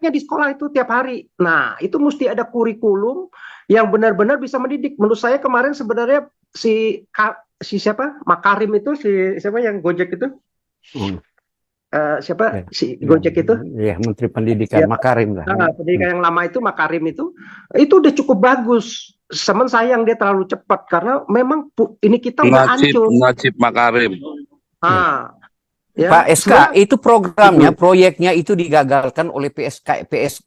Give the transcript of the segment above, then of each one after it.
prakteknya di sekolah itu tiap hari. Nah, itu mesti ada kurikulum yang benar-benar bisa mendidik. Menurut saya kemarin sebenarnya si siapa Makarim itu, si siapa yang Gojek itu, Hmm. siapa Ya, si ya, Gojek itu, ya, Menteri Pendidikan ya, Makarim lah. pendidikan yang lama itu Makarim itu udah cukup bagus. Semen sayang dia terlalu cepat karena memang ini kita udah Najib hancur. Najib Makarim. Ya. Ya Pak SK, sebenarnya itu programnya, proyeknya itu digagalkan oleh PKS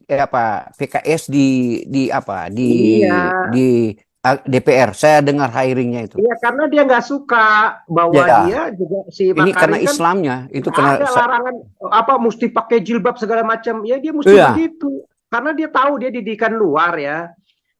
di apa iya. di DPR. Saya dengar hiringnya itu. Iya, karena dia nggak suka bahwa Ya, dia juga si ini karena Makarim kan Islamnya, itu nggak karena ada larangan apa mesti pakai jilbab segala macam. Ya dia mesti iya. begitu. Karena dia tahu dia didikan luar ya.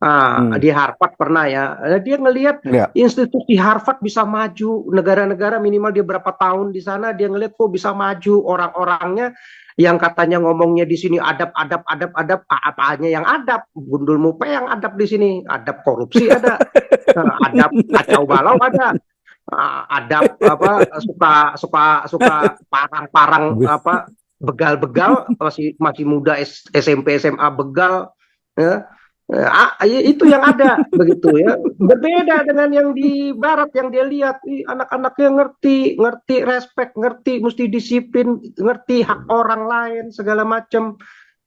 Hmm. Di Harvard pernah ya. Dia ngelihat Ya. institusi Harvard bisa maju, negara-negara minimal dia berapa tahun di sana, dia ngelihat kok bisa maju orang-orangnya yang katanya ngomongnya di sini adab apanya yang adab, gundul mupe yang adab di sini, adab korupsi ada. Adab kacau balau ada, adab apa suka parang-parang apa begal-begal masih muda SMP SMA begal ya. Itu yang ada begitu ya, berbeda dengan yang di barat yang dia lihat anak-anaknya ngerti respect, ngerti mesti disiplin, ngerti hak orang lain segala macam.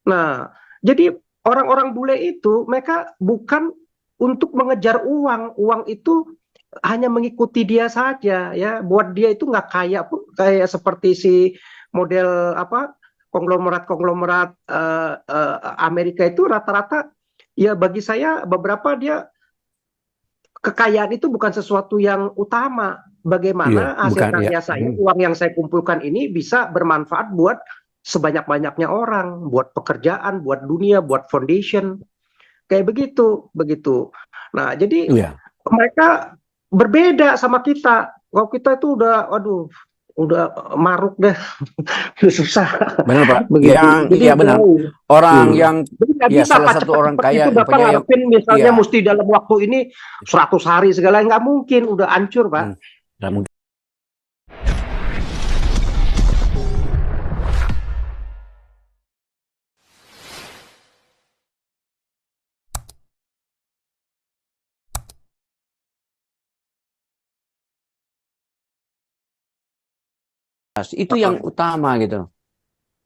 Nah, jadi orang-orang bule itu mereka bukan untuk mengejar uang itu hanya mengikuti dia saja ya. Buat dia itu nggak kaya pun kayak seperti si model apa konglomerat Amerika itu rata-rata ya bagi saya beberapa dia kekayaan itu bukan sesuatu yang utama. Iya, Bagaimana hasil bukan ya. karya saya, uang yang saya kumpulkan ini bisa bermanfaat buat sebanyak-banyaknya orang, buat pekerjaan, buat dunia, buat foundation, kayak begitu. Nah, jadi mereka berbeda sama kita. Kalau kita itu udah maruk deh, susah. Benar Pak. Jadi Iya benar. Orang yang bisa salah satu orang kaya itu Bapak ngarepin misalnya mesti dalam waktu ini 100 hari segala, nggak mungkin, udah hancur Pak. Nggak mungkin. Itu yang utama gitu.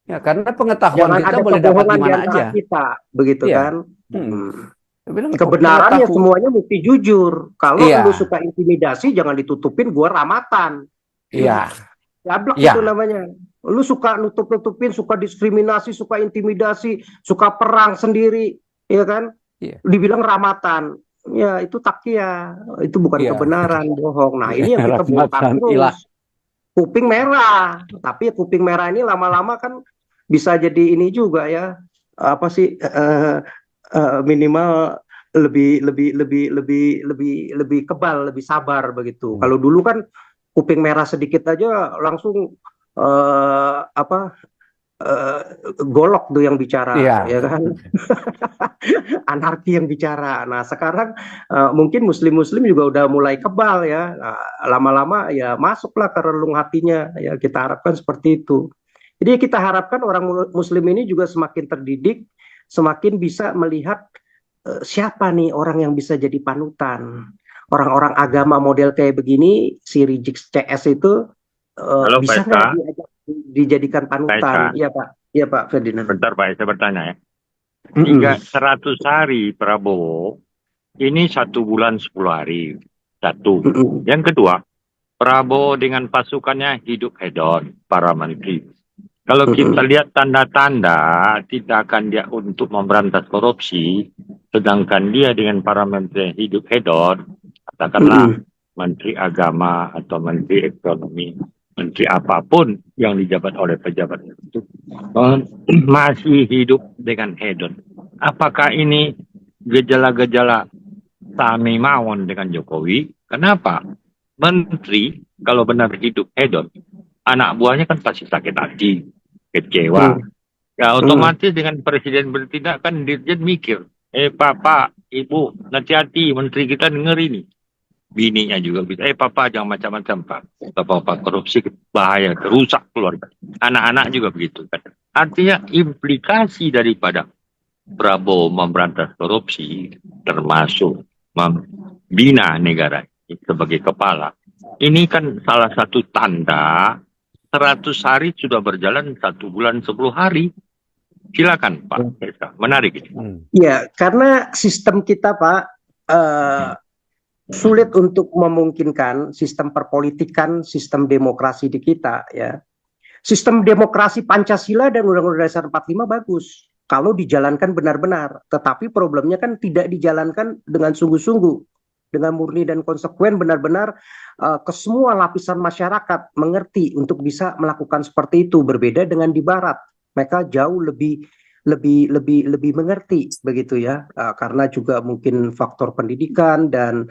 Ya, karena pengetahuan kita boleh dapat di mana aja. Kita, begitu kan. Kebenarannya semuanya mesti jujur. Kalau lu suka intimidasi, jangan ditutupin gua ramatan. Iya. Gablek itu namanya. Lu suka nutup-nutupin, suka diskriminasi, suka intimidasi, suka perang sendiri, ya kan? Dibilang ramatan. Ya, itu takia. Itu bukan kebenaran, bohong. Nah, ini yang kita bongkar terus. Kuping merah, tapi kuping merah ini lama-lama kan bisa jadi ini juga ya, apa sih minimal lebih kebal, lebih sabar begitu. Kalau dulu kan kuping merah sedikit aja langsung golok tuh yang bicara, ya kan? Anarki yang bicara. Nah sekarang mungkin muslim juga udah mulai kebal ya. Lama-lama ya masuklah ke relung hatinya. Ya kita harapkan seperti itu. Jadi kita harapkan orang muslim ini juga semakin terdidik, semakin bisa melihat siapa nih orang yang bisa jadi panutan. Orang-orang agama model kayak begini, si Rizik CS itu bisa nggak dijadikan panutan? Iya Pak Ferdinand. Bentar Pak, saya bertanya ya. Hingga 100 hari Prabowo, ini 1 bulan 10 hari. Satu. Yang kedua, Prabowo dengan pasukannya hidup hedon, para menteri. Kalau kita lihat tanda-tanda, tidak akan dia untuk memberantas korupsi, sedangkan dia dengan para menteri hidup hedon, katakanlah menteri agama atau menteri ekonomi, menteri apapun yang dijabat oleh pejabat itu masih hidup dengan hedon. Apakah ini gejala-gejala Sami Mawon dengan Jokowi? Kenapa? Menteri kalau benar hidup hedon, anak buahnya kan pasti sakit hati, kecewa. Ya otomatis dengan presiden bertindak kan dirjen mikir, Papa, Ibu, hati-hati, menteri kita denger ini. Bininya juga bisa, Papa jangan macam-macam Pak. Bapak korupsi bahaya, rusak keluarga. Anak-anak juga begitu kan. Artinya implikasi daripada Prabowo memberantas korupsi, termasuk membina negara ini sebagai kepala. Ini kan salah satu tanda 100 hari sudah berjalan 1 bulan 10 hari. Silakan Pak Reza, menarik ini. Ya, karena sistem kita Pak sulit untuk memungkinkan sistem perpolitikan, sistem demokrasi di kita ya. Sistem demokrasi Pancasila dan Undang-Undang Dasar 45 bagus kalau dijalankan benar-benar, tetapi problemnya kan tidak dijalankan dengan sungguh-sungguh, dengan murni dan konsekuen benar-benar ke semua lapisan masyarakat mengerti untuk bisa melakukan seperti itu. Berbeda dengan di Barat, mereka jauh lebih mengerti begitu ya, karena juga mungkin faktor pendidikan dan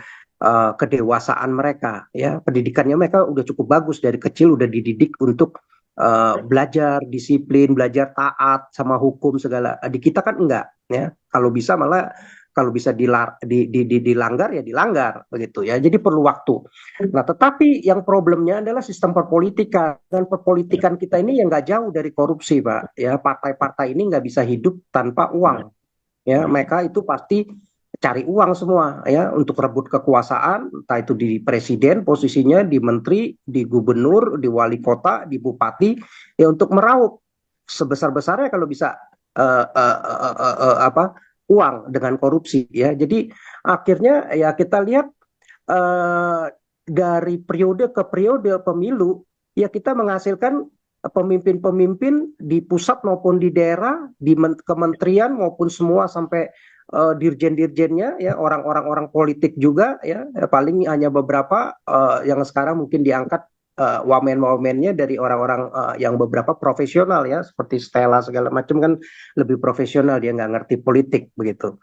kedewasaan mereka ya. Pendidikannya mereka udah cukup bagus, dari kecil udah dididik untuk belajar disiplin, belajar taat sama hukum segala. Di kita kan enggak ya. Kalau bisa malah kalau bisa dilanggar ya dilanggar begitu ya. Jadi perlu waktu. Nah, tetapi yang problemnya adalah sistem perpolitikan, dan perpolitikan kita ini yang nggak jauh dari korupsi, Pak. Ya, partai-partai ini nggak bisa hidup tanpa uang. Ya, mereka itu pasti cari uang semua ya untuk rebut kekuasaan, entah itu di presiden posisinya, di menteri, di gubernur, di wali kota, di bupati, ya untuk meraup sebesar-besarnya kalau bisa uang dengan korupsi ya. Jadi akhirnya ya kita lihat dari periode ke periode pemilu ya kita menghasilkan pemimpin-pemimpin di pusat maupun di daerah, di kementerian maupun semua sampai dirjen-dirjennya ya, orang-orang politik juga ya, paling hanya beberapa yang sekarang mungkin diangkat wamen-wamennya dari orang-orang yang beberapa profesional ya, seperti Stella segala macam kan lebih profesional, dia nggak ngerti politik begitu.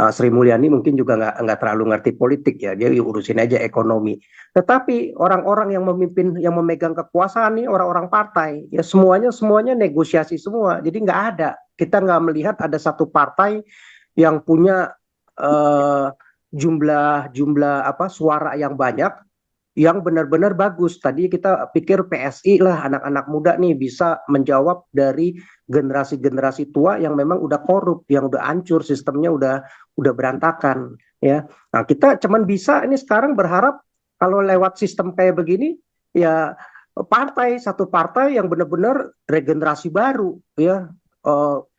Sri Mulyani mungkin juga nggak terlalu ngerti politik ya, dia urusin aja ekonomi. Tetapi orang-orang yang memimpin, yang memegang kekuasaan nih orang-orang partai ya, semuanya negosiasi semua. Jadi nggak ada, kita nggak melihat ada satu partai yang punya jumlah suara yang banyak, yang benar-benar bagus. Tadi kita pikir PSI lah, anak-anak muda nih bisa menjawab dari generasi-generasi tua yang memang udah korup, yang udah hancur, sistemnya udah berantakan ya. Nah, kita cuman bisa ini sekarang berharap kalau lewat sistem kayak begini ya, satu partai yang benar-benar regenerasi baru ya,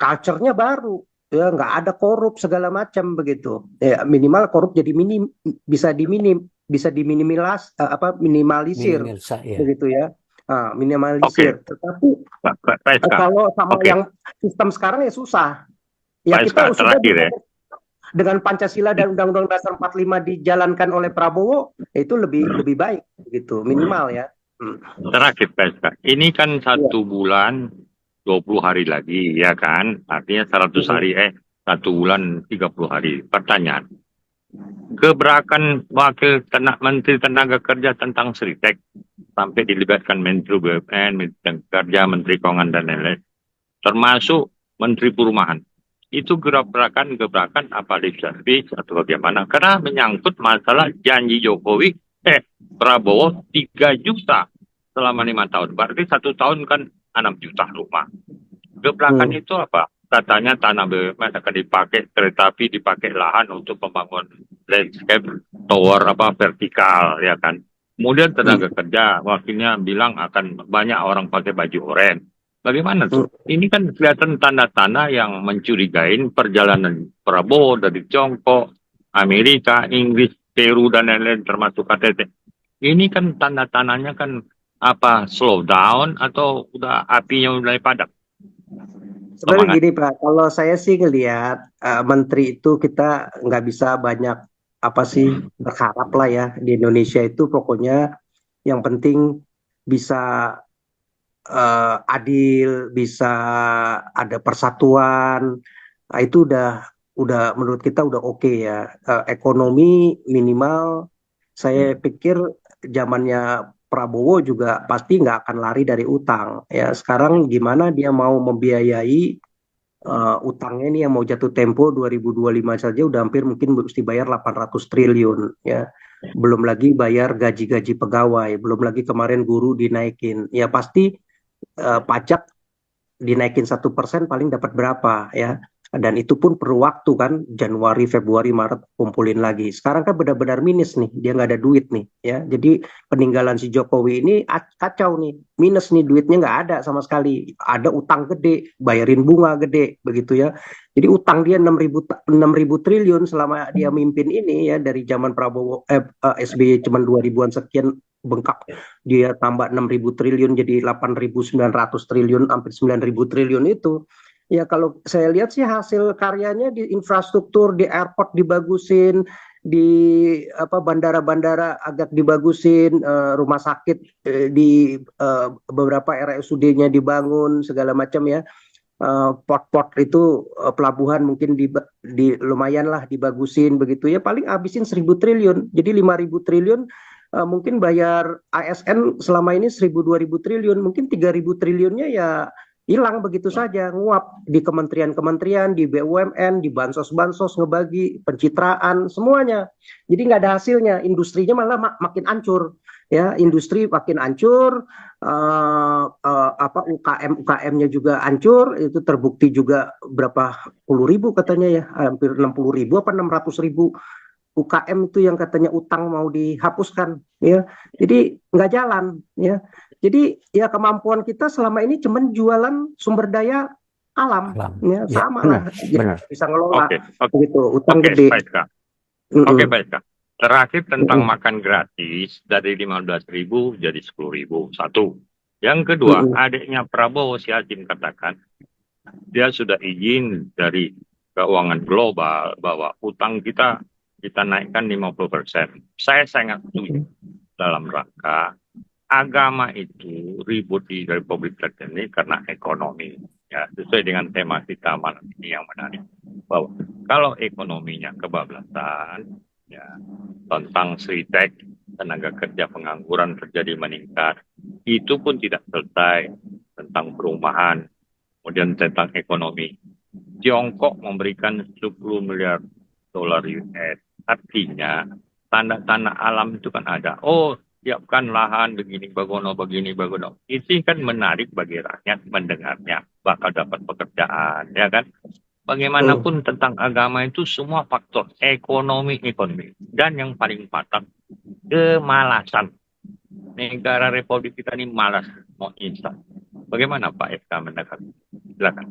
culture-nya baru ya, nggak ada korup segala macam begitu ya, minimal korup jadi bisa minimalisir ya. begitu ya, minimalisir. Tetapi kalau sama yang sistem sekarang ya susah ya. Kita sudah dengan Pancasila dan Undang-Undang Dasar 45 dijalankan oleh Prabowo itu lebih baik gitu, minimal ya. Terakhir Pak, ini kan 1 bulan 20 hari lagi ya kan, artinya 100 hari 1 bulan 30 hari. Pertanyaan, gebrakan Wakil Menteri Tenaga Kerja tentang Sritek sampai dilibatkan Menteri BUMN, Menteri Kerja, Menteri Keuangan dan lain-lain, termasuk Menteri Perumahan, itu gebrakan apa lip service atau bagaimana? Karena menyangkut masalah janji Jokowi Prabowo 3 juta selama 5 tahun, berarti 1 tahun kan 6 juta rumah. Gebrakan itu apa? Katanya tanah BUMN akan dipakai, kereta api dipakai lahan untuk membangun landscape tower vertikal ya kan. Kemudian tenaga kerja, wakilnya bilang akan banyak orang pakai baju oranye. Bagaimana tuh? Ini kan kelihatan tanda-tanda yang mencurigain perjalanan Prabowo dari Tiongkok, Amerika, Inggris, Peru dan lain-lain termasuk KTT. Ini kan tanda-tandanya kan slow down atau udah apinya mulai padam? Sebenarnya gini Pak, kalau saya sih ngelihat menteri itu kita nggak bisa banyak berharap lah ya. Di Indonesia itu pokoknya yang penting bisa adil, bisa ada persatuan. Nah, itu udah menurut kita udah oke ya. Ekonomi minimal, saya pikir zamannya Prabowo juga pasti nggak akan lari dari utang ya. Sekarang gimana dia mau membiayai utangnya ini yang mau jatuh tempo 2025 saja udah hampir mungkin mesti bayar 800 triliun ya. Belum lagi bayar gaji-gaji pegawai, belum lagi kemarin guru dinaikin. Ya pasti pajak dinaikin 1% paling dapat berapa ya. Dan itu pun perlu waktu kan, Januari, Februari, Maret kumpulin lagi. Sekarang kan benar-benar minus nih, dia nggak ada duit nih ya. Jadi peninggalan si Jokowi ini kacau nih, minus nih, duitnya nggak ada sama sekali. Ada utang gede, bayarin bunga gede begitu ya. Jadi utang dia 6.000 triliun selama dia mimpin ini ya, dari zaman Prabowo SBY cuma 2.000-an sekian, bengkak dia tambah 6.000 triliun jadi 8.900 triliun, hampir 9.000 triliun itu. Ya kalau saya lihat sih hasil karyanya di infrastruktur, di airport dibagusin, di bandara-bandara agak dibagusin, rumah sakit di beberapa RSUD-nya dibangun segala macam ya. Port-port itu pelabuhan mungkin di lumayan lah dibagusin begitu ya, paling habisin 1.000 triliun. Jadi 5.000 triliun mungkin bayar ASN selama ini 1.000-2.000 triliun, mungkin 3.000 triliunnya ya hilang begitu saja, nguap di kementerian-kementerian, di BUMN, di bansos-bansos, ngebagi, pencitraan, semuanya. Jadi nggak ada hasilnya, industrinya malah makin hancur. Ya, industri makin hancur, UKM-UKM-nya juga hancur, itu terbukti juga berapa puluh ribu katanya ya, hampir 60.000 apa 600.000 UKM itu yang katanya utang mau dihapuskan ya. Jadi nggak jalan ya. Jadi ya kemampuan kita selama ini cuman jualan sumber daya alam ya, sama lah benar. bisa ngelola Oke. gitu, utang gede. Baik, Kak. Oke, baik, Kak. Terakhir tentang makan gratis dari 15.000 jadi 10.000. Satu. Yang kedua, adiknya Prabowo si Hasim katakan dia sudah izin dari keuangan global bahwa utang kita naikkan 50%. Saya sangat setuju dalam rangka agama itu ribut di Republik ini karena ekonomi. Ya, sesuai dengan tema kita malam ini yang menarik. Bahwa kalau ekonominya kebablasan, ya, tentang Sritek, tenaga kerja pengangguran terjadi meningkat, itu pun tidak selesai. Tentang perumahan, kemudian tentang ekonomi. Tiongkok memberikan 10 miliar dolar US. Artinya, tanda-tanda alam itu kan ada. Oh, siapkan lahan begini, bagono. Itu kan menarik bagi rakyat mendengarnya. Bakal dapat pekerjaan, ya kan? Bagaimanapun tentang agama itu semua faktor ekonomi. Dan yang paling patah, kemalasan. Negara Republik kita ini malas mau instan. Bagaimana Pak FK mendekat? Silakan.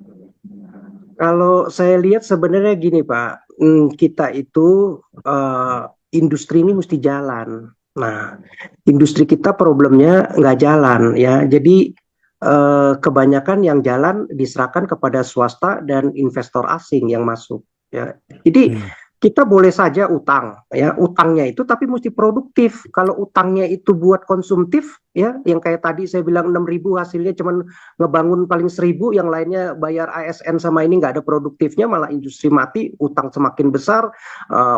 Kalau saya lihat sebenarnya gini Pak, kita itu industri ini mesti jalan. Nah, industri kita problemnya nggak jalan ya. Jadi kebanyakan yang jalan diserahkan kepada swasta dan investor asing yang masuk. Ya. Jadi kita boleh saja utang, ya utangnya itu tapi mesti produktif. Kalau utangnya itu buat konsumtif, ya yang kayak tadi saya bilang 6.000 hasilnya cuman ngebangun paling 1.000, yang lainnya bayar ASN sama ini nggak ada produktifnya, malah industri mati, utang semakin besar,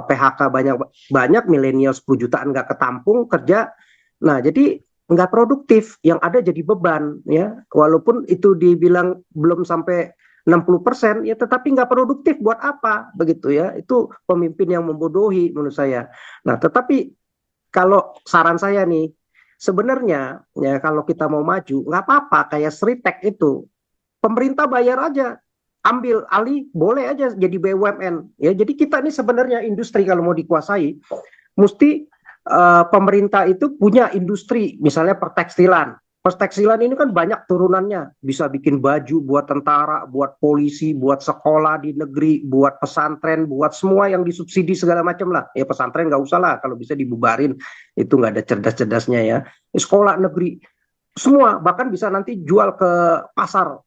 PHK banyak, milenial 10 jutaan nggak ketampung kerja. Nah jadi nggak produktif, yang ada jadi beban, ya walaupun itu dibilang belum sampai 60%, ya tetapi nggak produktif buat apa begitu ya, itu pemimpin yang membodohi menurut saya. Nah tetapi kalau saran saya nih, sebenarnya ya kalau kita mau maju nggak apa-apa kayak Sritek itu, pemerintah bayar aja, ambil alih boleh aja jadi BUMN ya. Jadi kita ini sebenarnya industri kalau mau dikuasai mesti pemerintah itu punya industri, misalnya pertekstilan. Pertekstilan ini kan banyak turunannya, bisa bikin baju buat tentara, buat polisi, buat sekolah di negeri, buat pesantren, buat semua yang disubsidi segala macam lah. Ya pesantren nggak usah lah, kalau bisa dibubarin, itu nggak ada cerdas-cerdasnya ya. Sekolah negeri, semua bahkan bisa nanti jual ke pasar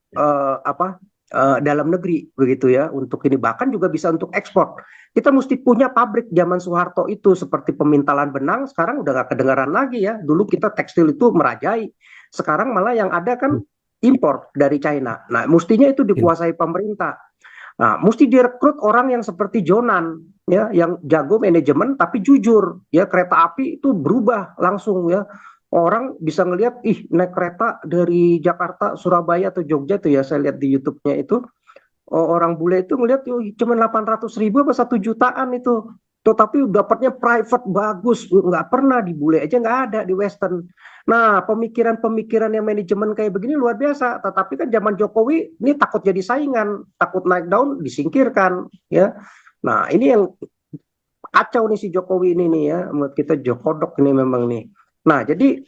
dalam negeri begitu ya, untuk ini bahkan juga bisa untuk ekspor. Kita mesti punya pabrik zaman Soeharto itu seperti pemintalan benang, sekarang udah nggak kedengaran lagi ya. Dulu kita tekstil itu merajai, sekarang malah yang ada kan impor dari China. Nah, mestinya itu dikuasai pemerintah. Nah, mesti direkrut orang yang seperti Jonan, ya, yang jago manajemen tapi jujur. Ya, kereta api itu berubah langsung ya. Orang bisa ngelihat, naik kereta dari Jakarta, Surabaya atau Jogja tuh ya, saya lihat di YouTube-nya itu. Orang bule itu ngelihat cuma 800.000 apa 1 jutaan itu. tetapi dapatnya private bagus, nggak pernah di bule aja nggak ada di Western. Nah, pemikiran-pemikiran yang manajemen kayak begini luar biasa. Tetapi kan zaman Jokowi ini takut jadi saingan, takut naik daun disingkirkan, ya. Nah, ini yang kacau nih si Jokowi ini nih ya, menurut kita Jokodok ini memang nih. Nah, jadi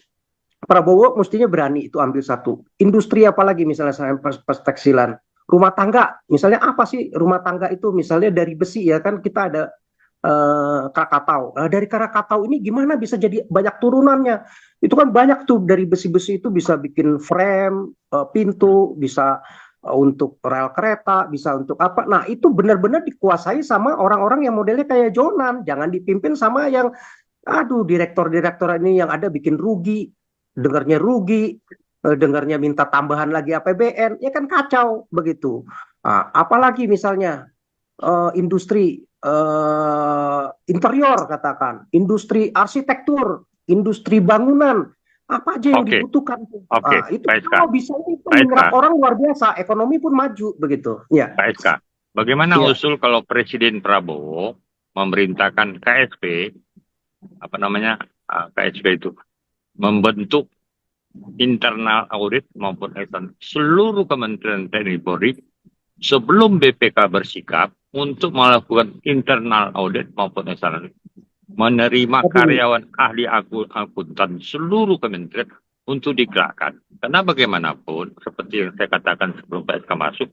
Prabowo mestinya berani itu ambil satu. Industri apalagi misalnya saya pas tekstilan. Rumah tangga, misalnya apa sih rumah tangga itu? Misalnya dari besi ya kan kita ada Krakatau. Nah, dari Krakatau ini gimana bisa jadi banyak turunannya? Itu kan banyak tuh dari besi-besi itu bisa bikin frame, pintu, bisa untuk rel kereta, bisa untuk apa. Nah, itu benar-benar dikuasai sama orang-orang yang modelnya kayak Jonan. Jangan dipimpin sama yang, aduh, direktur-direktur ini yang ada bikin rugi, dengarnya minta tambahan lagi APBN, ya kan kacau begitu. Nah, apalagi misalnya industri interior katakan, industri arsitektur, industri bangunan, apa aja yang Oke, dibutuhkan. oke, Itu Pak SK. kalau bisa itu Pak menyerap SK, orang luar biasa, ekonomi pun maju begitu. Ya, Pak SK. Bagaimana ya. usul kalau Presiden Prabowo memerintahkan KSP, apa namanya, KSP itu, membentuk internal audit maupun eksternal seluruh Kementerian TNI Polri sebelum BPK bersikap untuk melakukan internal audit maupun eksternal, menerima karyawan ahli akuntan seluruh kementerian untuk digerakkan. Karena bagaimanapun, seperti yang saya katakan sebelum PSK masuk,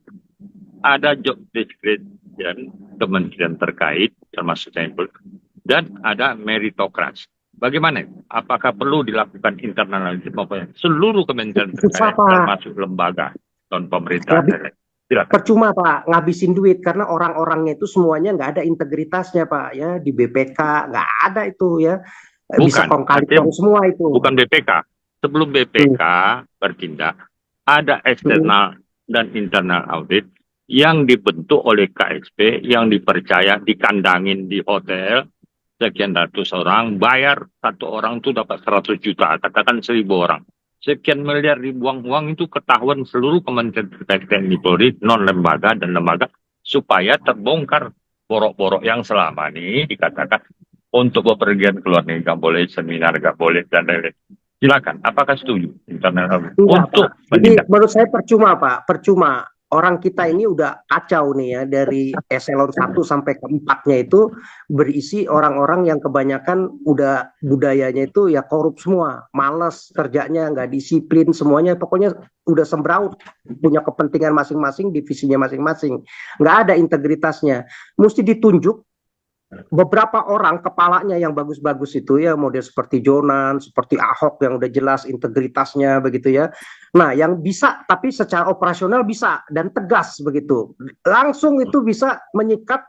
ada job description kementerian terkait, termasuk TNI Polri, dan ada meritokrasi. Bagaimana? Apakah perlu dilakukan internal audit maupun seluruh kementerian terkait, termasuk lembaga non pemerintah? Silakan. Percuma Pak, ngabisin duit karena orang-orangnya itu semuanya nggak ada integritasnya Pak ya, di BPK nggak ada itu ya, bisa kong-kali semua itu. Bukan BPK, sebelum BPK bertindak ada eksternal dan internal audit yang dibentuk oleh KSP yang dipercaya, dikandangin di hotel sekian ratus orang, bayar satu orang itu dapat 100 juta, katakan 1.000 orang. Sekian miliar dibuang uang itu ketahuan seluruh kementerian terkait TNI Polri, non lembaga dan lembaga, supaya terbongkar borok-borok yang selama ini dikatakan untuk bepergian ke luar negeri nggak boleh, seminar nggak boleh dan lain-lain. Silakan, apakah setuju internal untuk Jadi menurut saya percuma Pak, percuma. Orang kita ini udah kacau nih ya, dari eselon 1 sampai ke 4-nya itu berisi orang-orang yang kebanyakan udah budayanya itu ya korup semua, malas kerjanya, nggak disiplin, semuanya pokoknya udah sembraut, punya kepentingan masing-masing, divisinya masing-masing, nggak ada integritasnya. Mesti ditunjuk beberapa orang kepalanya yang bagus-bagus itu ya, model seperti Jonan, seperti Ahok yang udah jelas integritasnya begitu ya. Nah, yang bisa tapi secara operasional bisa dan tegas begitu. Langsung itu bisa menyikat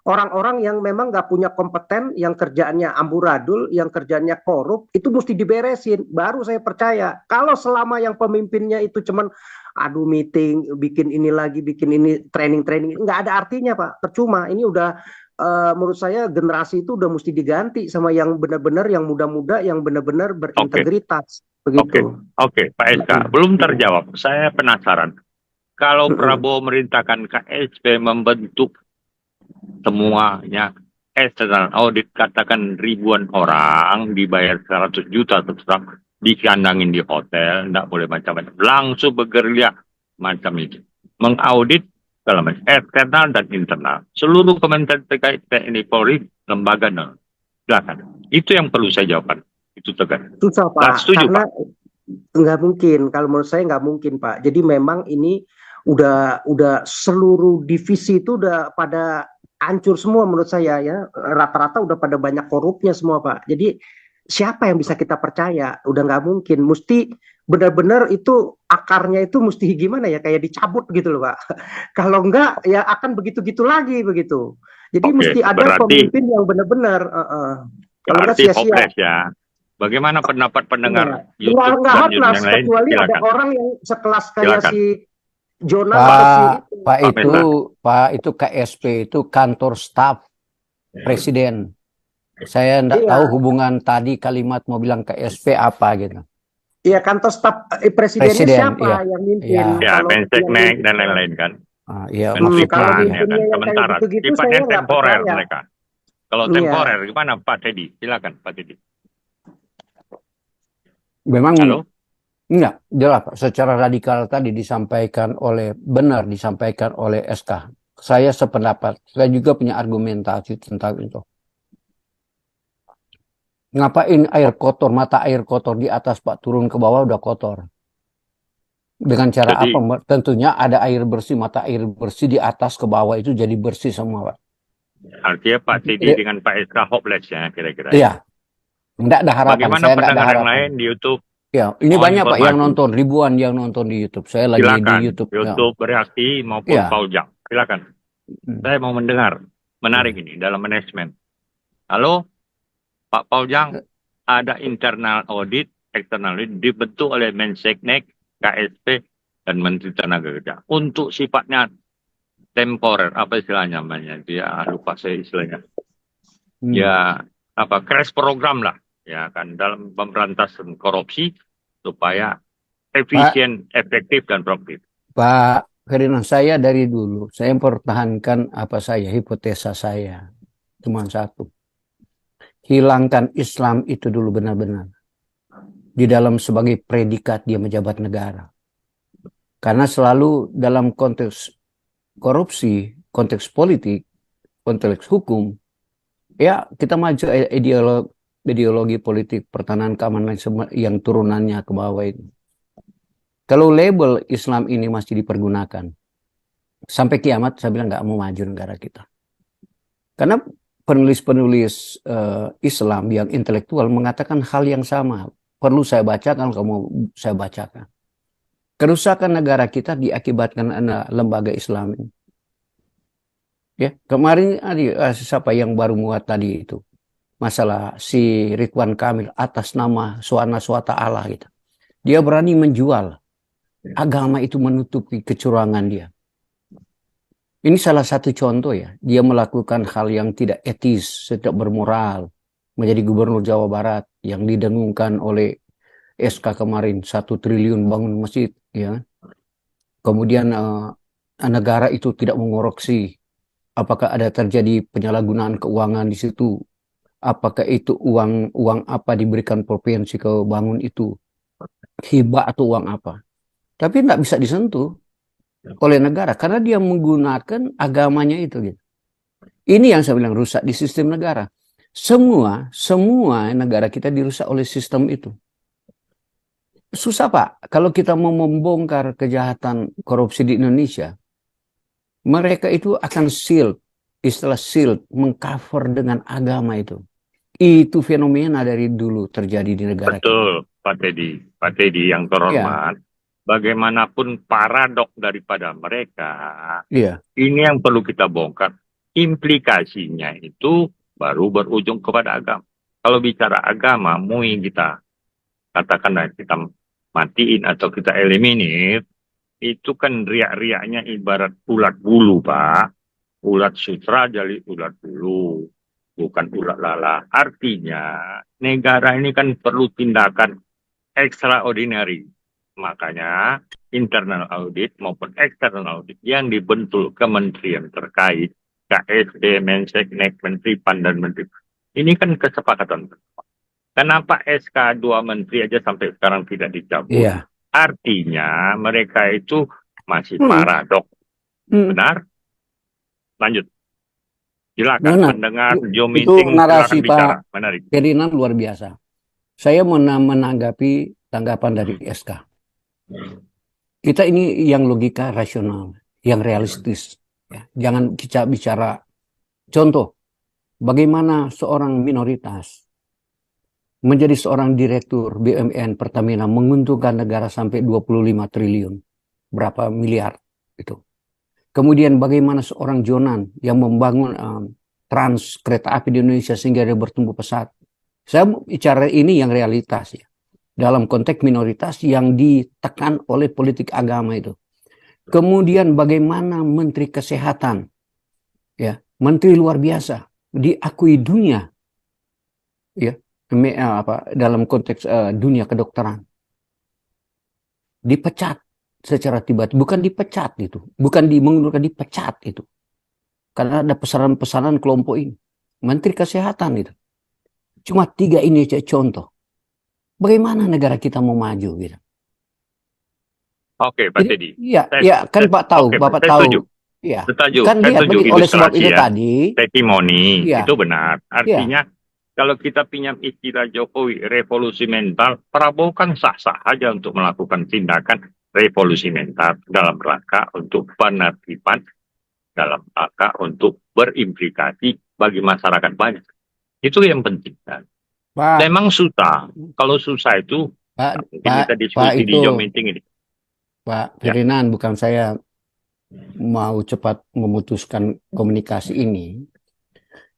orang-orang yang memang nggak punya kompeten, yang kerjaannya amburadul, yang kerjaannya korup, itu mesti diberesin. Baru saya percaya. Kalau selama yang pemimpinnya itu cuman aduh meeting, bikin ini lagi, bikin ini training-training, nggak ada artinya Pak. Percuma. Ini udah menurut saya generasi itu udah mesti diganti sama yang benar-benar, yang muda-muda, yang benar-benar berintegritas. Begitu. Oke, Pak SK, belum terjawab. Saya penasaran. Kalau Prabowo merintahkan KSP membentuk semuanya external audit, katakan ribuan orang dibayar 100 juta terus terang, dikandangin di hotel, tidak boleh macam-macam, langsung bergerilya macam itu, mengaudit dalam eksternal dan internal seluruh kementerian terkait TNI Polri, lembaga non. Silakan. Itu yang perlu saya jawabkan. Itu tegas. Susah Pak, setuju, karena Pak. Nggak mungkin. Kalau menurut saya nggak mungkin Pak. Jadi memang ini udah seluruh divisi itu udah pada hancur semua menurut saya ya. Rata-rata udah pada banyak korupnya semua Pak. Jadi siapa yang bisa kita percaya? Udah nggak mungkin. Mesti benar-benar itu akarnya itu mesti gimana ya, kayak dicabut gitu loh Pak. Kalau enggak ya akan begitu-gitu lagi begitu. Jadi mesti ada pemimpin yang benar-benar kalau enggak sia-sia ya. Bagaimana pendapat pendengar YouTube dan yang lain? Kecuali silakan. Ada orang yang sekelas kayak si Jonan Pak itu KSP itu kantor staf presiden. Saya enggak tahu hubungan tadi kalimat mau bilang KSP apa gitu. Iya, kantor staf presidennya siapa yang mimpin? Ya, Menseknek dan lain-lain kan. Iya, Kalau mimpinnya yang sementara, sifatnya temporer mereka. Kalau Iya. temporer gimana Pak Teddy? Silakan Pak Teddy. Memang Halo? enggak, jelas Pak. Secara radikal tadi benar disampaikan oleh SK. Saya sependapat. Saya juga punya argumentasi tentang itu. Ngapain mata air kotor di atas Pak, turun ke bawah udah kotor. Dengan cara Jadi- apa? Tentunya ada mata air bersih di atas ke bawah itu jadi bersih semua Pak. Artinya Pak Teddy Iya. dengan Pak SK hopeless ya kira-kira. Iya. Enggak ada harapan. Bagaimana Saya enggak ada pendengar yang harapan. lain di YouTube? Ya, ini Mohon banyak Pak yang informasi. nonton, ribuan yang nonton di YouTube. Saya lagi Silakan. di YouTube. Ya. bereaksi maupun Iya. Paul Jang. Silakan. Saya mau mendengar. Menarik ini dalam manajemen. Halo, Pak Paul Jang. Ada internal audit, external audit dibentuk oleh Menseknek, KSP, dan Menteri Tenaga Kerja. Untuk sifatnya temporer, apa istilahnya namanya? Dia lupa saya istilahnya. Ya, crash program lah. Ya kan, dalam pemberantasan korupsi supaya efisien, efektif, dan produktif. Pak Ferdinand, saya dari dulu, saya mempertahankan hipotesa saya. Cuma satu. Hilangkan Islam itu dulu benar-benar. Di dalam sebagai predikat dia menjabat negara. Karena selalu dalam konteks korupsi, konteks politik, konteks hukum, ya kita maju ideologi politik, pertahanan keamanan yang turunannya ke bawah itu. Kalau label Islam ini masih dipergunakan, sampai kiamat saya bilang nggak mau maju negara kita. Karena penulis-penulis Islam yang intelektual mengatakan hal yang sama. Perlu saya bacakan, kamu saya bacakan. Kerusakan negara kita diakibatkan lembaga Islam ini. Ya, kemarin siapa yang baru muat tadi itu? Masalah si Ridwan Kamil atas nama Suwana Swata'ala gitu. Dia berani menjual agama itu menutupi kecurangan dia. Ini salah satu contoh ya. Dia melakukan hal yang tidak etis, tidak bermoral. Menjadi gubernur Jawa Barat yang didengungkan oleh SK kemarin 1 triliun bangun masjid. Ya. Kemudian negara itu tidak mengoreksi apakah ada terjadi penyalahgunaan keuangan di situ. Apakah itu uang apa diberikan provinsi ke bangun itu. Hibah atau uang apa. Tapi tidak bisa disentuh oleh negara karena dia menggunakan agamanya itu gitu. Ini yang saya bilang rusak di sistem negara. Semua negara kita dirusak oleh sistem itu. Susah Pak kalau kita mau membongkar kejahatan korupsi di Indonesia. Mereka itu akan istilah mengcover dengan agama itu. Itu fenomena dari dulu terjadi di negara Betul, kita. Pak Teddy yang terhormat. Ya. Bagaimanapun paradok daripada mereka, ini yang perlu kita bongkar. Implikasinya itu baru berujung kepada agama. Kalau bicara agama, mungkin kita katakanlah kita matiin atau kita eliminir, itu kan riak-riaknya ibarat ulat bulu, Pak. Ulat sutra jadi ulat bulu, bukan ulat lala. Artinya, negara ini kan perlu tindakan extraordinary. Makanya internal audit maupun external audit yang dibentuk kementerian terkait, KSP, Menseknek, Menteri PAN, dan Menteri. Ini kan kesepakatan. Kenapa SK 2 menteri aja sampai sekarang tidak dicabut? Iya. Artinya mereka itu masih paradok. Benar? Lanjut. Silakan mendengar Zoom meeting, narasi bicara. Pak Ferdinand luar biasa. Saya menanggapi tanggapan dari SK. Kita ini yang logika rasional, yang realistis. Ya. Jangan kita bicara contoh, bagaimana seorang minoritas menjadi seorang direktur BUMN Pertamina menguntungkan negara sampai 25 triliun. Berapa miliar itu. Kemudian bagaimana seorang Jonan yang membangun trans kereta api di Indonesia sehingga dia bertumbuh pesat. Saya bicara ini yang realitas ya. Dalam konteks minoritas yang ditekan oleh politik agama itu. Kemudian bagaimana Menteri Kesehatan, ya, Menteri luar biasa, diakui dunia, ya, dalam konteks dunia kedokteran, dipecat secara tiba-tiba, bukan dipecat itu, bukan mengundurkan, dipecat itu, karena ada pesanan-pesanan kelompok ini. Menteri Kesehatan itu. Cuma 3 ini aja contoh. Bagaimana negara kita mau maju gitu. Oke, Pak Jadi, Teddy. ya kan Pak tahu, Oke, Bapak saya tahu. setuju. Ya, Setuju. kan Saya lihat setuju oleh sebab ilustrasi itu ya. tadi, Testimoni ya, itu benar. Artinya kalau kita pinjam istilah Jokowi revolusi mental, Prabowo kan sah-sah aja untuk melakukan tindakan revolusi mental dalam rangka untuk penertiban, dalam rangka untuk berimplikasi bagi masyarakat banyak. Itu yang penting kan. Pak, Memang susah. Kalau susah itu mungkin kita diskusi di Zoom meeting ini. Pak Ya. Ferdinand, bukan saya mau cepat memutuskan komunikasi ini.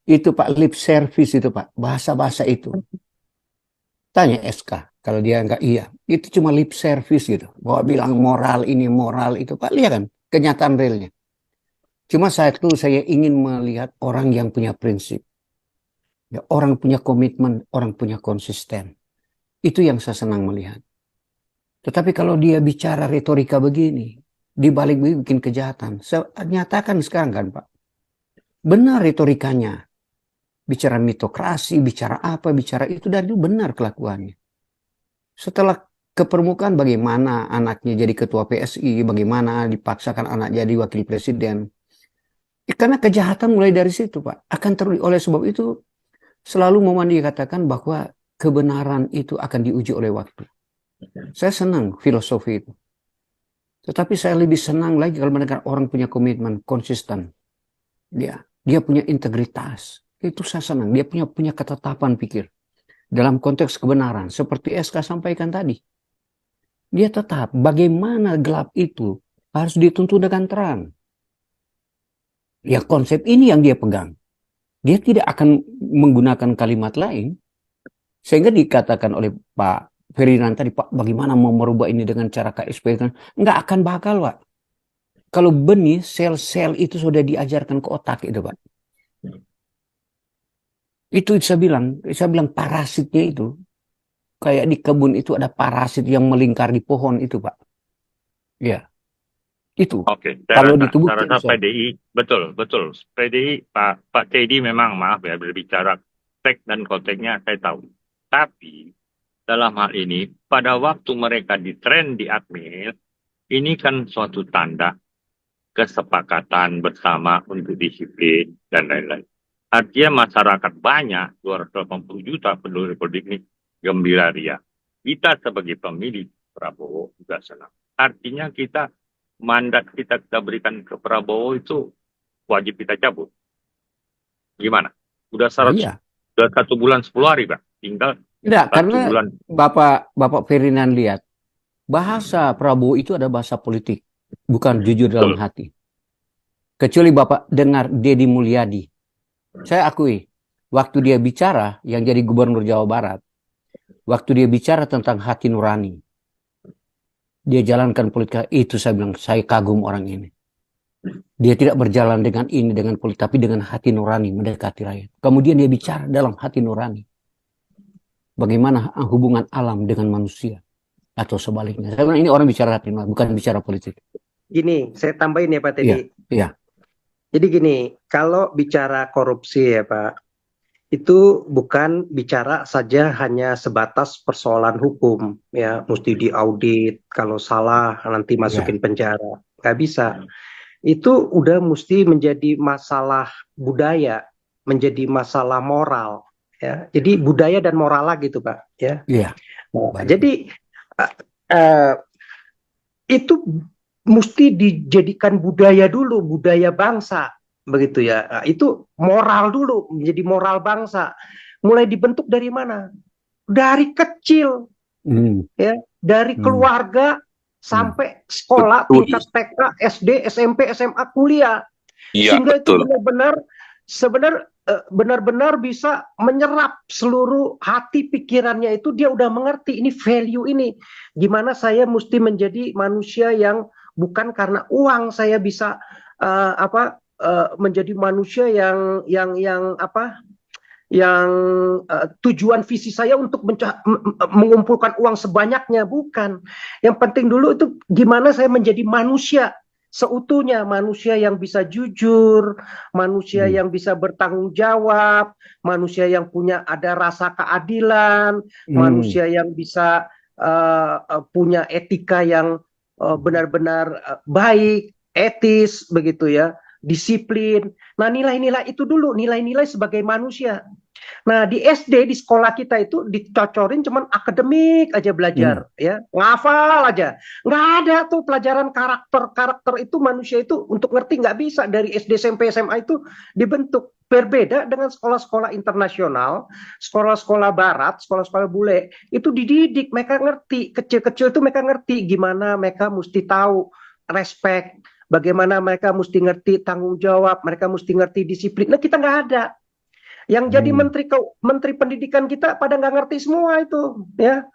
Itu Pak, lip service itu Pak, bahasa-bahasa itu. Tanya SK, kalau dia enggak iya. Itu cuma lip service gitu. Bahwa bilang moral ini, moral itu. Pak, lihat kan kenyataan realnya. Cuma saya ingin melihat orang yang punya prinsip. Ya, orang punya komitmen, orang punya konsisten. Itu yang saya senang melihat. Tetapi kalau dia bicara retorika begini, di balik bikin kejahatan, saya nyatakan sekarang kan Pak, benar retorikanya. Bicara mitokrasi, bicara apa, bicara itu, dan itu benar kelakuannya. Setelah ke permukaan bagaimana anaknya jadi ketua PSI, bagaimana dipaksakan anak jadi wakil presiden. Karena kejahatan mulai dari situ Pak. Akan oleh sebab itu selalu Muhammad dikatakan bahwa kebenaran itu akan diuji oleh waktu. Saya senang filosofi itu. Tetapi saya lebih senang lagi kalau mendengar orang punya komitmen, konsisten. Dia punya integritas. Itu saya senang. Dia punya ketetapan pikir. Dalam konteks kebenaran. Seperti SK sampaikan tadi. Dia tetap bagaimana gelap itu harus dituntut dengan terang. Ya konsep ini yang dia pegang. Dia tidak akan menggunakan kalimat lain. Sehingga dikatakan oleh Pak Ferdinand tadi, Pak, bagaimana mau merubah ini dengan cara KSP? Nggak akan bakal, Pak. Kalau benih, sel-sel itu sudah diajarkan ke otak itu, Pak. Itu saya bilang parasitnya itu, kayak di kebun itu ada parasit yang melingkar di pohon itu, Pak. Ya, itu. Oke, Kalau saya ditubuhkan, rasa PDI, betul. PDI, Pak Teddy memang, maaf ya, berbicara teks dan konteksnya saya tahu. Tapi, dalam hal ini, pada waktu mereka di admin, ini kan suatu tanda kesepakatan bersama untuk disiplin dan lain-lain. Artinya masyarakat banyak, 280 juta penduduk Republik ini, gembira ria. Kita sebagai pemilih Prabowo juga senang. Artinya mandat kita berikan ke Prabowo itu wajib kita cabut. Gimana? Udah 1 bulan 10 hari, Pak. Tinggal tidak, 1 karena bulan. Bapak Ferdinand lihat, bahasa Prabowo itu ada bahasa politik, bukan jujur dalam hati. Kecuali Bapak dengar Deddy Mulyadi. Saya akui, waktu dia bicara, yang jadi gubernur Jawa Barat, waktu dia bicara tentang hati nurani, dia jalankan politik, itu saya bilang, saya kagum orang ini. Dia tidak berjalan dengan politik, tapi dengan hati nurani, mendekati rakyat. Kemudian dia bicara dalam hati nurani. Bagaimana hubungan alam dengan manusia. Atau sebaliknya. Saya bilang ini orang bicara hati nurani, bukan bicara politik. Gini, saya tambahin ya Pak Teddy. Iya. Jadi gini, kalau bicara korupsi ya Pak, itu bukan bicara saja hanya sebatas persoalan hukum, ya, mesti diaudit, kalau salah nanti masukin penjara, nggak bisa. Itu udah mesti menjadi masalah budaya, menjadi masalah moral, ya. Jadi budaya dan moral lagi gitu Pak, ya. Iya. Jadi itu mesti dijadikan budaya dulu, budaya bangsa, begitu ya. Itu moral dulu, menjadi moral bangsa. Mulai dibentuk dari mana? Dari kecil, ya, dari keluarga sampai sekolah, tingkat TK, SD, SMP, SMA, kuliah, sehingga itu benar-benar bisa menyerap seluruh hati pikirannya itu. Dia udah mengerti ini value ini, gimana saya mesti menjadi manusia yang bukan karena uang saya bisa menjadi manusia yang tujuan visi saya untuk mengumpulkan uang sebanyaknya, bukan. Yang penting dulu itu gimana saya menjadi manusia seutuhnya, manusia yang bisa jujur, manusia yang bisa bertanggung jawab, manusia yang punya ada rasa keadilan, manusia yang bisa punya etika yang benar-benar baik, etis, begitu ya, disiplin. Nah, nilai-nilai itu dulu, nilai-nilai sebagai manusia. Nah, di SD, di sekolah kita itu dicocorin cuman akademik aja belajar, ya, ngafal aja. Nggak ada tuh pelajaran karakter itu manusia itu untuk ngerti nggak bisa dari SD, SMP, SMA itu dibentuk. Berbeda dengan sekolah-sekolah internasional, sekolah-sekolah barat, sekolah-sekolah bule, itu dididik, mereka ngerti, kecil-kecil itu mereka ngerti gimana mereka mesti tahu respect, bagaimana mereka mesti ngerti tanggung jawab, mereka mesti ngerti disiplin. Nah, kita nggak ada. Yang jadi menteri pendidikan kita pada nggak ngerti semua itu, ya.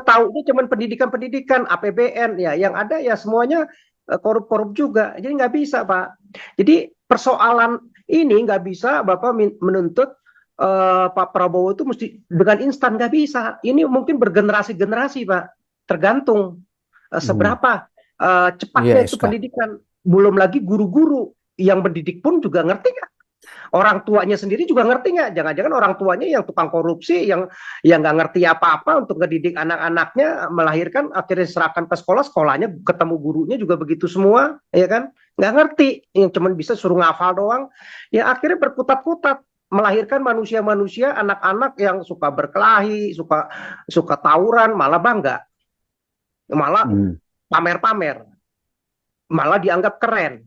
Taunya cuma pendidikan, APBN, ya. Yang ada ya semuanya korup-korup juga. Jadi nggak bisa, Pak. Jadi persoalan ini nggak bisa Bapak menuntut Pak Prabowo itu mesti dengan instan, nggak bisa. Ini mungkin bergenerasi-generasi, Pak. Tergantung seberapa cepatnya itu pendidikan. Belum lagi guru-guru yang mendidik pun juga ngerti nggak? Orang tuanya sendiri juga ngerti nggak? Jangan-jangan orang tuanya yang tukang korupsi, yang nggak ngerti apa-apa untuk ngedidik anak-anaknya, melahirkan, akhirnya serahkan ke sekolah, sekolahnya ketemu gurunya juga begitu semua, ya kan? Nggak ngerti, yang cuma bisa suruh ngafal doang. Ya akhirnya berkutat-kutat, melahirkan manusia-manusia, anak-anak yang suka berkelahi, suka tawuran, malah bangga, malah pamer-pamer, malah dianggap keren,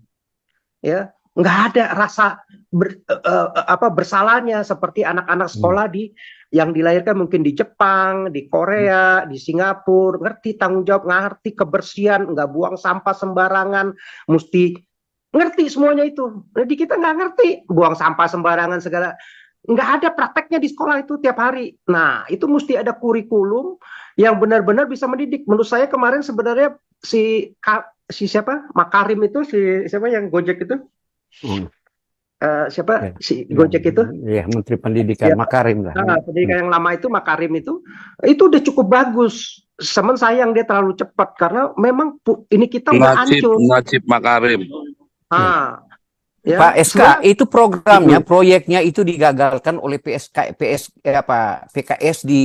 ya. Nggak ada rasa bersalahnya seperti anak-anak sekolah yang dilahirkan mungkin di Jepang, di Korea, di Singapura, ngerti tanggung jawab, ngerti kebersihan, nggak buang sampah sembarangan, mesti ngerti semuanya itu. Nah, di kita nggak ngerti, buang sampah sembarangan segala, nggak ada prakteknya di sekolah itu tiap hari. Nah, itu mesti ada kurikulum yang benar-benar bisa mendidik. Menurut saya kemarin sebenarnya si siapa Makarim itu, si siapa yang Gojek itu, siapa si Gojek itu? Ya, Menteri Pendidikan, ya, Makarim lah. Pendidikan yang lama itu, Makarim itu udah cukup bagus. Semen sayang dia terlalu cepat karena memang ini kita udah hancur. Najib Makarim. Ya, Pak SK, itu programnya, proyeknya itu digagalkan oleh PKS di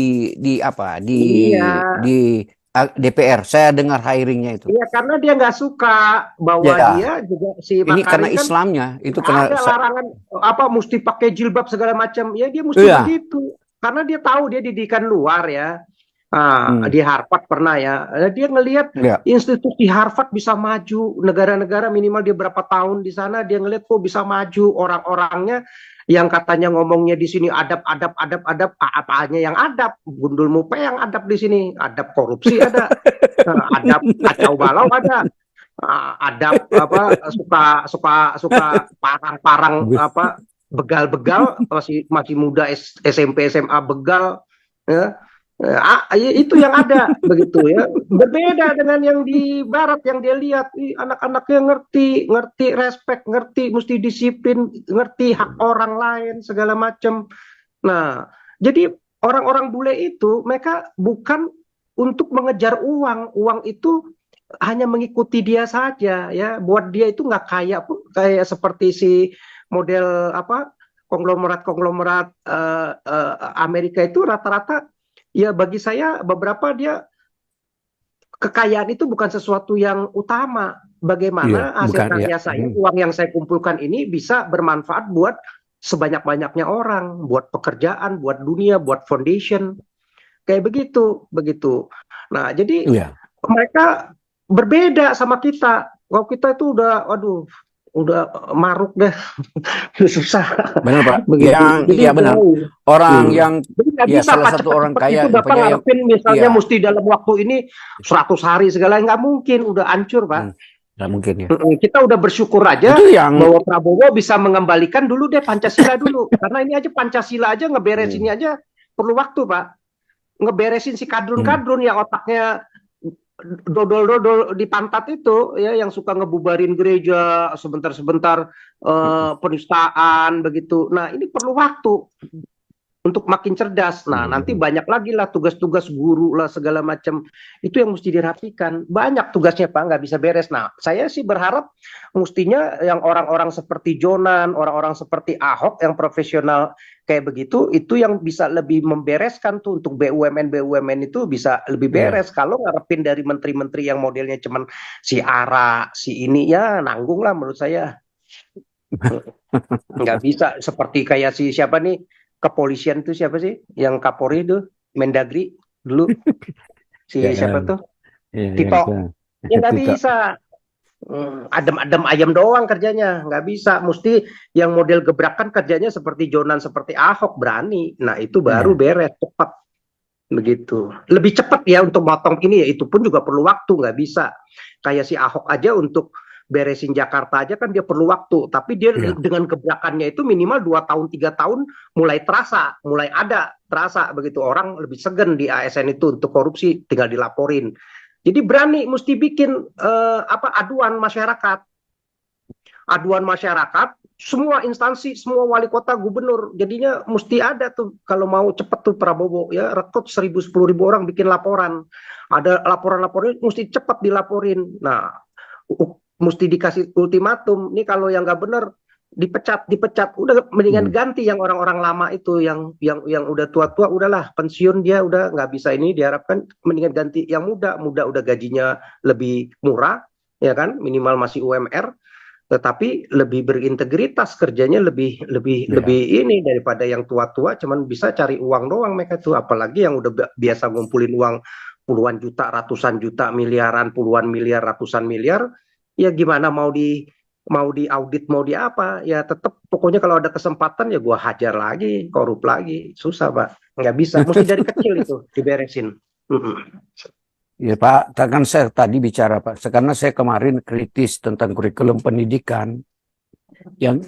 DPR. Saya dengar hiringnya itu. Iya, karena dia nggak suka bahwa dia juga si Makarim ini karena kan Islamnya itu ada larangan mesti pakai jilbab segala macam. Ya dia mesti begitu. Karena dia tahu dia didikan luar ya. Di Harvard pernah ya. Dia ngelihat institusi Harvard bisa maju, negara-negara minimal dia berapa tahun di sana, dia ngelihat kok bisa maju, orang-orangnya yang katanya ngomongnya di sini adab, apanya yang adab, gundul mupe yang adab di sini, adab korupsi ada, adab kacau balau ada, adab suka parang-parang begal-begal, masih muda SMP SMA begal, ya. Itu yang ada begitu ya, berbeda dengan yang di barat yang dia lihat anak-anaknya ngerti respect, ngerti mesti disiplin, ngerti hak orang lain segala macam. Nah, jadi orang-orang bule itu mereka bukan untuk mengejar uang itu hanya mengikuti dia saja ya, buat dia itu nggak kayak seperti si model konglomerat Amerika itu rata-rata. Ya bagi saya beberapa dia kekayaan itu bukan sesuatu yang utama. Bagaimana hasil karya saya, uang yang saya kumpulkan ini bisa bermanfaat buat sebanyak-banyaknya orang, buat pekerjaan, buat dunia, buat foundation, kayak begitu. Nah jadi mereka berbeda sama kita. Kalau kita itu udah maruk deh, susah. Benar Pak. Iya benar. Orang yang salah satu orang kaya itu Bapak ngarepin misalnya mesti dalam waktu ini 100 hari segala, nggak mungkin, udah hancur Pak. Nggak mungkin ya. Kita udah bersyukur aja bahwa Prabowo bisa mengembalikan dulu deh Pancasila dulu, karena ini aja Pancasila aja ngeberesinnya aja perlu waktu Pak. Ngeberesin si kadrun-kadrun yang otaknya dodol-dodol di pantat itu ya, yang suka ngebubarin gereja sebentar-sebentar, penistaan begitu. Nah ini perlu waktu. untuk makin cerdas. Nah, nanti banyak lagi lah tugas-tugas guru lah segala macam. Itu yang mesti dirapikan. Banyak tugasnya Pak, nggak bisa beres. Nah, saya sih berharap mestinya yang orang-orang seperti Jonan, orang-orang seperti Ahok yang profesional kayak begitu, itu yang bisa lebih membereskan tuh untuk BUMN itu bisa lebih beres. Kalau ngarepin dari menteri-menteri yang modelnya cuman si Ara, si ini ya nanggung lah menurut saya. Nggak bisa seperti kayak si siapa nih kepolisian tuh siapa sih yang Kapolri itu Mendagri dulu si siapa tuh Tito ya nggak bisa. Adem-adem ayam doang kerjanya, nggak bisa. Mesti yang model gebrakan kerjanya seperti Jonan, seperti Ahok berani. Nah itu baru beres cepat begitu. Lebih cepat ya untuk motong ini ya, itu pun juga perlu waktu, nggak bisa. Kayak si Ahok aja untuk beresin Jakarta aja kan dia perlu waktu, tapi dia dengan gebrakannya itu minimal 2 tahun 3 tahun mulai terasa begitu, orang lebih segan di ASN itu untuk korupsi, tinggal dilaporin. Jadi berani mesti bikin aduan masyarakat, semua instansi, semua wali kota, gubernur, jadinya mesti ada tuh kalau mau cepet tuh Prabowo ya rekrut 1000-10.000 orang bikin laporan, ada laporan-laporan mesti cepat dilaporin. Nah mesti dikasih ultimatum nih, kalau yang nggak benar dipecat, udah mendingan ganti yang orang-orang lama itu yang udah tua-tua, udahlah pensiun dia udah nggak bisa ini, diharapkan mendingan ganti yang muda udah gajinya lebih murah ya kan, minimal masih UMR tetapi lebih berintegritas, kerjanya lebih ini daripada yang tua-tua cuman bisa cari uang doang mereka tuh, apalagi yang udah biasa ngumpulin uang puluhan juta, ratusan juta, miliaran, puluhan miliar, ratusan miliar. Ya gimana mau di audit, mau di apa ya, tetap pokoknya kalau ada kesempatan ya gua hajar lagi, korup lagi, susah Pak, nggak bisa, mesti dari kecil itu diberesin. Ya Pak, kan saya tadi bicara Pak, karena saya kemarin kritis tentang kurikulum pendidikan yang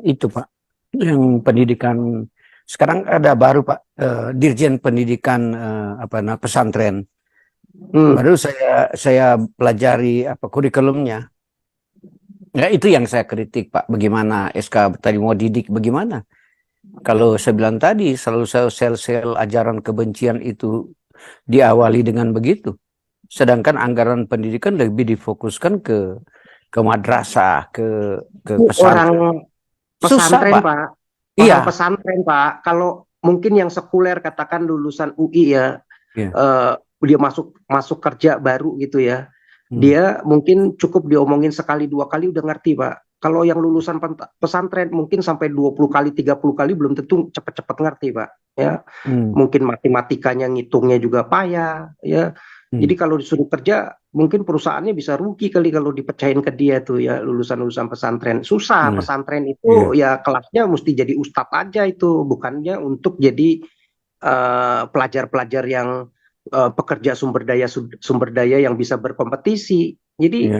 itu Pak, yang pendidikan sekarang ada baru Pak, Dirjen Pendidikan pesantren. Baru saya pelajari kurikulumnya. Ya itu yang saya kritik Pak, bagaimana SK tadi mau didik bagaimana? Kalau saya bilang tadi selalu sel-sel ajaran kebencian itu diawali dengan begitu. Sedangkan anggaran pendidikan lebih difokuskan ke madrasah, ke pesantren. Orang pesantren Pak. Orang pesantren Pak. Kalau mungkin yang sekuler katakan lulusan UI ya. Dia masuk kerja baru gitu ya. Dia mungkin cukup diomongin sekali 2 kali udah ngerti Pak. Kalau yang lulusan pesantren mungkin sampai 20 kali 30 kali belum tentu cepet-cepet ngerti Pak ya. Mungkin matematikanya ngitungnya juga payah ya. Jadi kalau disuruh kerja mungkin perusahaannya bisa rugi kali kalau dipecahin ke dia tuh ya, lulusan pesantren. Susah pesantren itu ya, kelasnya mesti jadi ustadz aja itu, bukannya untuk jadi pelajar-pelajar yang pekerja sumber daya yang bisa berkompetisi. Jadi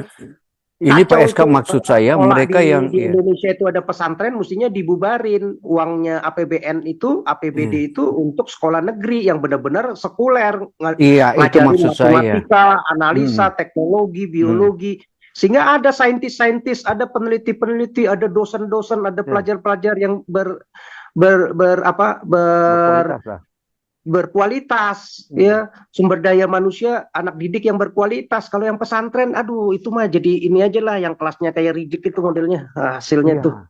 ini Pak SK maksud saya mereka yang di Indonesia itu ada pesantren mestinya dibubarin, uangnya APBD itu untuk sekolah negeri yang benar-benar sekuler, itu maksud matematika, analisa, teknologi, biologi, sehingga ada saintis-saintis, ada peneliti-peneliti, ada dosen-dosen, ada pelajar-pelajar yang berkualitas ya, sumber daya manusia, anak didik yang berkualitas. Kalau yang pesantren aduh itu mah jadi ini aja lah, yang kelasnya kayak Rijik itu modelnya, hasilnya tuh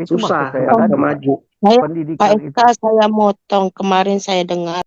susah, nggak maju. Pak SK, saya motong, kemarin saya dengar